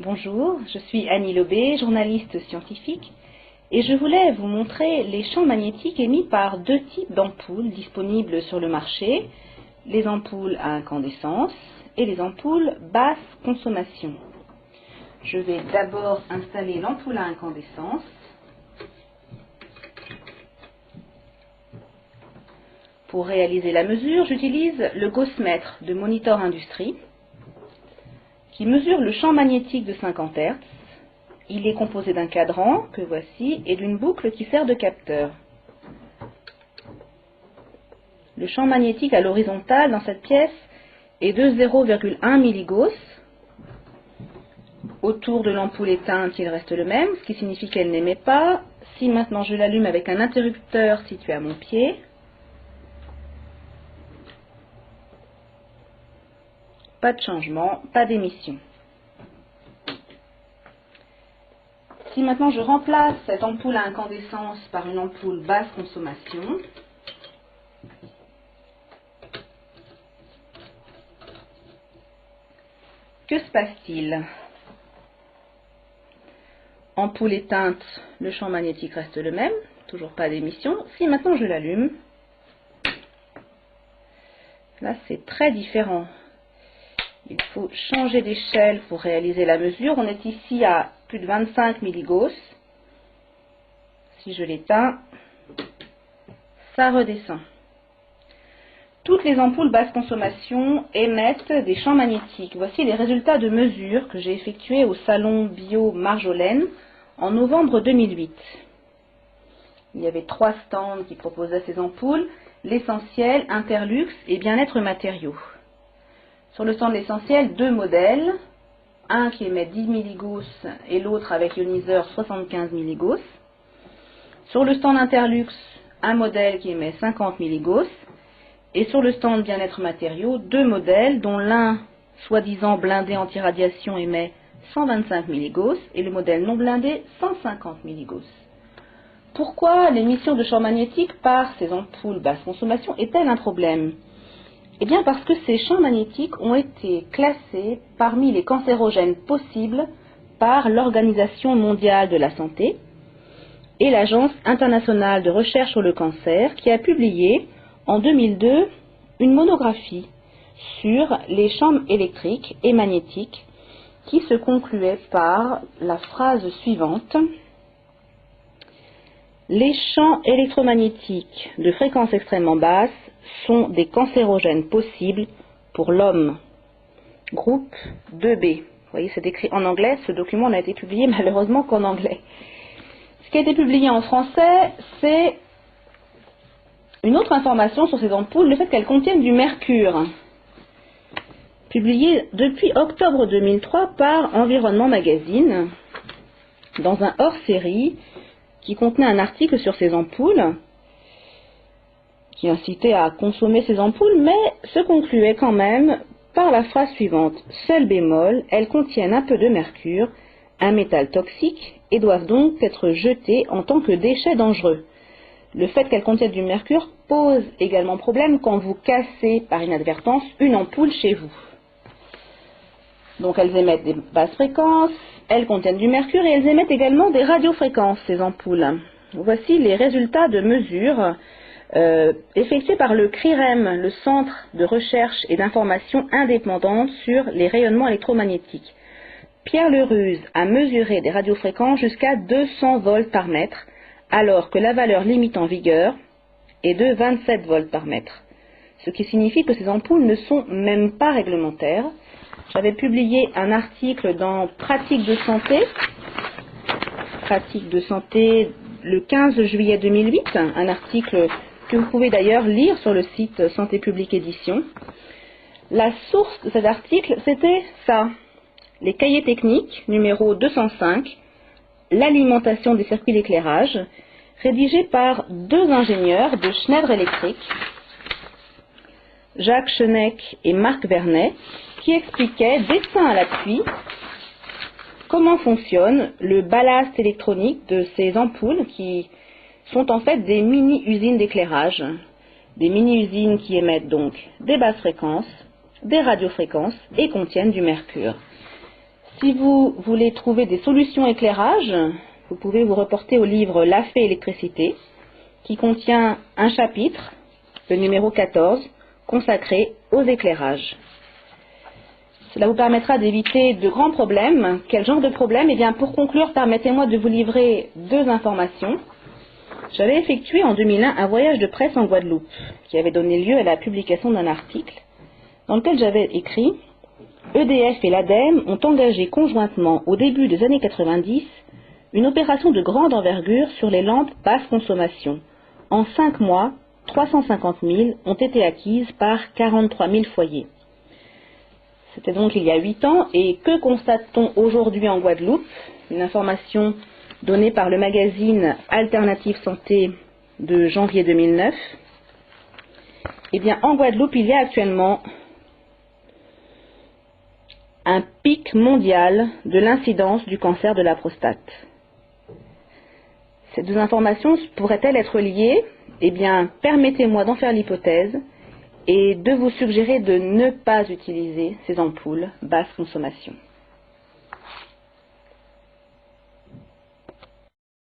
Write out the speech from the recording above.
Bonjour, je suis Annie Lobé, journaliste scientifique, et je voulais vous montrer les champs magnétiques émis par deux types d'ampoules disponibles sur le marché, les ampoules à incandescence et les ampoules basse consommation. Je vais d'abord installer l'ampoule à incandescence. Pour réaliser la mesure, j'utilise le Gauss-mètre de Monitor Industries, qui mesure le champ magnétique de 50 Hz. Il est composé d'un cadran, que voici, et d'une boucle qui sert de capteur. Le champ magnétique à l'horizontale dans cette pièce est de 0,1 milligauss. Autour de l'ampoule éteinte, il reste le même, ce qui signifie qu'elle n'émet pas. Si maintenant je l'allume avec un interrupteur situé à mon pied, pas de changement, pas d'émission. Si maintenant je remplace cette ampoule à incandescence par une ampoule basse consommation, que se passe-t-il? Ampoule éteinte, le champ magnétique reste le même, toujours pas d'émission. Si maintenant je l'allume, là c'est très différent. Il faut changer d'échelle pour réaliser la mesure. On est ici à plus de 25 milligauss. Si je l'éteins, ça redescend. Toutes les ampoules basse consommation émettent des champs magnétiques. Voici les résultats de mesure que j'ai effectués au salon Bio Marjolaine en novembre 2008. Il y avait 3 stands qui proposaient ces ampoules, l'essentiel, Interlux et Bien-être matériaux. Sur le stand de l'essentiel, 2 modèles, un qui émet 10 milligauss et l'autre avec ioniseur 75 milligauss. Sur le stand Interlux, un modèle qui émet 50 milligauss. Et sur le stand Bien-être matériaux, 2 modèles, dont l'un, soi-disant blindé anti-radiation, émet 125 milligauss et le modèle non blindé 150 milligauss. Pourquoi l'émission de champs magnétiques par ces ampoules basse consommation est-elle un problème? Eh bien parce que ces champs magnétiques ont été classés parmi les cancérogènes possibles par l'Organisation mondiale de la santé et l'Agence internationale de recherche sur le cancer qui a publié en 2002 une monographie sur les champs électriques et magnétiques qui se concluait par la phrase suivante: les champs électromagnétiques de fréquence extrêmement basse sont des cancérogènes possibles pour l'homme. Groupe 2B. Vous voyez, c'est écrit en anglais. Ce document n'a été publié malheureusement qu'en anglais. Ce qui a été publié en français, c'est une autre information sur ces ampoules, le fait qu'elles contiennent du mercure. Publié depuis octobre 2003 par Environnement Magazine, dans un hors-série qui contenait un article sur ces ampoules, qui incitait à consommer ces ampoules, mais se concluait quand même par la phrase suivante: seul bémol, elles contiennent un peu de mercure, un métal toxique, et doivent donc être jetées en tant que déchets dangereux. Le fait qu'elles contiennent du mercure pose également problème quand vous cassez par inadvertance une ampoule chez vous. Donc elles émettent des basses fréquences, elles contiennent du mercure et elles émettent également des radiofréquences, ces ampoules. Voici les résultats de mesure effectué par le CRIREM, le Centre de recherche et d'information indépendante sur les rayonnements électromagnétiques. Pierre Leruse a mesuré des radiofréquences jusqu'à 200 volts par mètre, alors que la valeur limite en vigueur est de 27 volts par mètre. Ce qui signifie que ces ampoules ne sont même pas réglementaires. J'avais publié un article dans Pratique de santé le 15 juillet 2008, un article que vous pouvez d'ailleurs lire sur le site Santé Publique Édition. La source de cet article, c'était ça, les cahiers techniques, numéro 205, l'alimentation des circuits d'éclairage, rédigés par 2 ingénieurs de Schneider Electric, Jacques Chenek et Marc Vernet, qui expliquaient, dessin à l'appui, comment fonctionne le ballast électronique de ces ampoules qui sont en fait des mini-usines d'éclairage. Des mini-usines qui émettent donc des basses fréquences, des radiofréquences et contiennent du mercure. Si vous voulez trouver des solutions éclairage, vous pouvez vous reporter au livre La Fée électricité, qui contient un chapitre, le numéro 14, consacré aux éclairages. Cela vous permettra d'éviter de grands problèmes. Quel genre de problème? Eh bien, pour conclure, permettez-moi de vous livrer deux informations. J'avais effectué en 2001 un voyage de presse en Guadeloupe, qui avait donné lieu à la publication d'un article, dans lequel j'avais écrit « EDF et l'ADEME ont engagé conjointement, au début des années 90, une opération de grande envergure sur les lampes basse consommation. En 5 mois, 350 000 ont été acquises par 43 000 foyers. » C'était donc il y a 8 ans, et que constate-t-on aujourd'hui en Guadeloupe? Une information donnée par le magazine Alternative Santé de janvier 2009. Eh bien, en Guadeloupe, il y a actuellement un pic mondial de l'incidence du cancer de la prostate. Ces deux informations pourraient-elles être liées? Eh bien, permettez-moi d'en faire l'hypothèse et de vous suggérer de ne pas utiliser ces ampoules basse consommation.